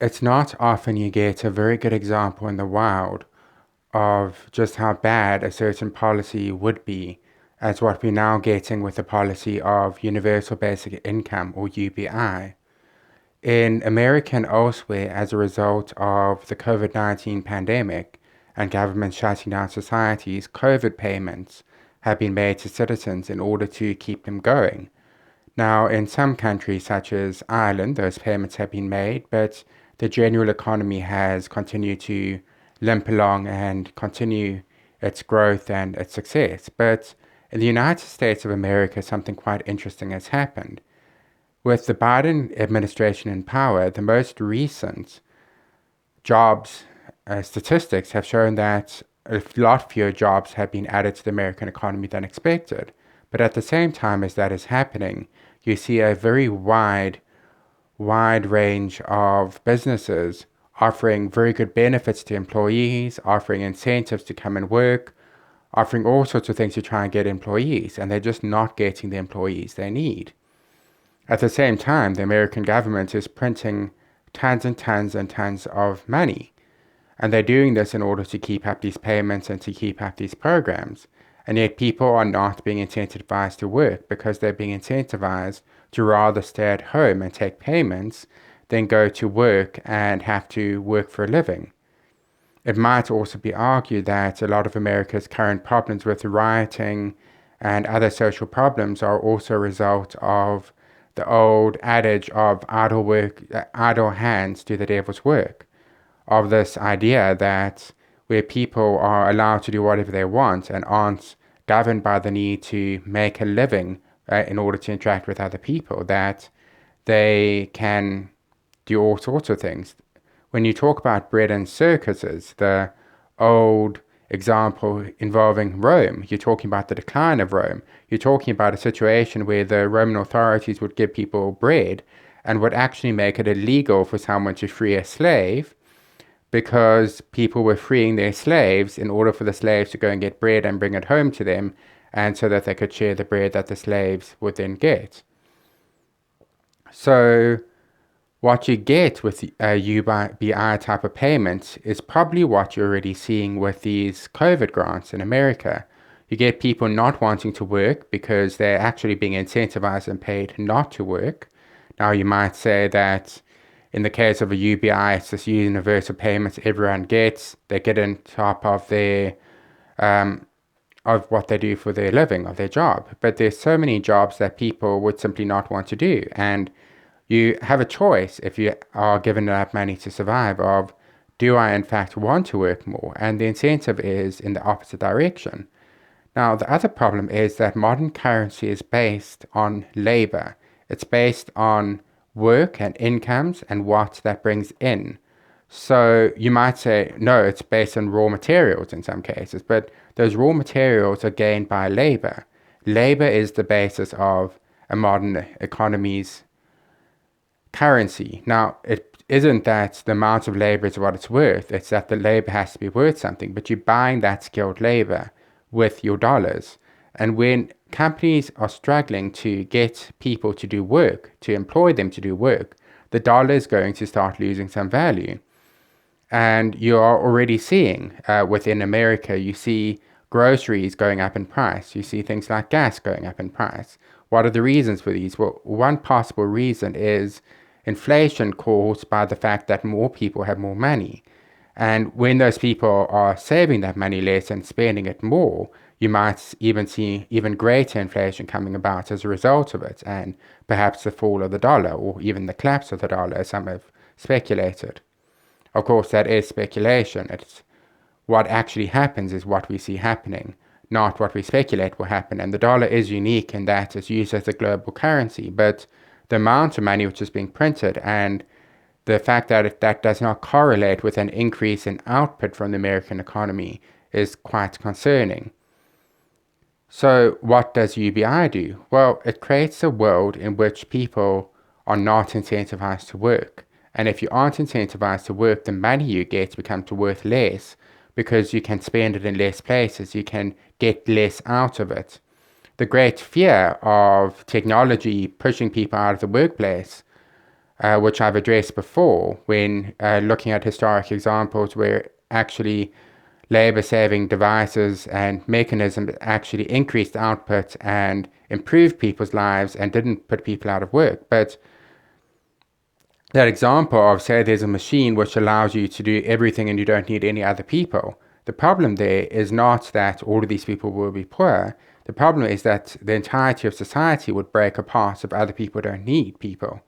it's not often you get a very good example in the wild of just how bad a certain policy would be as what we're now getting with the policy of universal basic income or UBI. In America and elsewhere, as a result of the COVID-19 pandemic and government shutting down societies, COVID payments have been made to citizens in order to keep them going. Now, in some countries, such as Ireland, those payments have been made, but the general economy has continued to limp along and continue its growth and its success. But in the United States of America, something quite interesting has happened. With the Biden administration in power, the most recent jobs statistics have shown that a lot fewer jobs have been added to the American economy than expected. But at the same time as that is happening, you see a very wide range of businesses offering very good benefits to employees, offering incentives to come and work, offering all sorts of things to try and get employees, and they're just not getting the employees they need. At the same time, the American government is printing tons and tons and tons of money. And they're doing this in order to keep up these payments and to keep up these programs. And yet people are not being incentivized to work because they're being incentivized to rather stay at home and take payments than go to work and have to work for a living. It might also be argued that a lot of America's current problems with rioting and other social problems are also a result of the old adage of idle hands do the devil's work, of this idea that where people are allowed to do whatever they want and aren't governed by the need to make a living in order to interact with other people, that they can do all sorts of things. When you talk about bread and circuses, the old example involving Rome, you're talking about the decline of Rome. You're talking about a situation where the Roman authorities would give people bread and would actually make it illegal for someone to free a slave because people were freeing their slaves in order for the slaves to go and get bread and bring it home to them, and so that they could share the bread that the slaves would then get. So what you get with a UBI type of payment is probably what you're already seeing with these COVID grants in America. You get people not wanting to work because they're actually being incentivized and paid not to work. Now, you might say that in the case of a UBI, it's this universal payment everyone gets. They get on top of their of what they do for their living, of their job. But there's so many jobs that people would simply not want to do. And you have a choice if you are given enough money to survive of, do I in fact want to work more? And the incentive is in the opposite direction. Now, the other problem is that modern currency is based on labor. It's based on work and incomes and what that brings in. So you might say, no, it's based on raw materials in some cases, but those raw materials are gained by labor. Labor is the basis of a modern economy's currency. Now, it isn't that the amount of labor is what it's worth, it's that the labor has to be worth something, but you're buying that skilled labor with your dollars. And when companies are struggling to get people to do work, to employ them to do work, the dollar is going to start losing some value. And you are already seeing within America, you see groceries going up in price. You see things like gas going up in price. What are the reasons for these? Well, one possible reason is inflation caused by the fact that more people have more money. And when those people are saving that money less and spending it more, you might even see even greater inflation coming about as a result of it, and perhaps the fall of the dollar or even the collapse of the dollar, as some have speculated. Of course, that is speculation. It's what actually happens is what we see happening, not what we speculate will happen. And the dollar is unique in that it's used as a global currency, but the amount of money which is being printed and the fact that that does not correlate with an increase in output from the American economy is quite concerning. So what does UBI do? Well, it creates a world in which people are not incentivized to work. And if you aren't incentivized to work, the money you get becomes worth less because you can spend it in less places. You can get less out of it. The great fear of technology pushing people out of the workplace which I've addressed before when looking at historic examples where actually labor-saving devices and mechanisms actually increased output and improved people's lives and didn't put people out of work. But that example of, say, there's a machine which allows you to do everything and you don't need any other people. The problem there is not that all of these people will be poor. The problem is that the entirety of society would break apart if other people don't need people.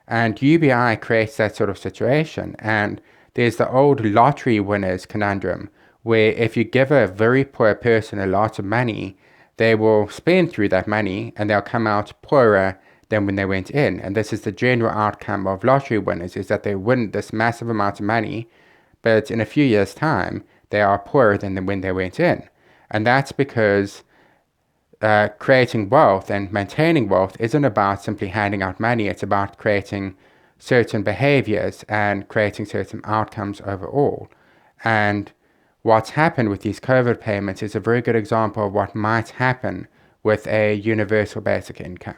And UBI creates that sort of situation. And there's the old lottery winners conundrum, where if you give a very poor person a lot of money, they will spend through that money and they'll come out poorer than when they went in. And this is the general outcome of lottery winners, is that they win this massive amount of money, but in a few years' time, they are poorer than when they went in. And that's because creating wealth and maintaining wealth isn't about simply handing out money. It's about creating certain behaviors and creating certain outcomes overall. And what's happened with these COVID payments is a very good example of what might happen with a universal basic income.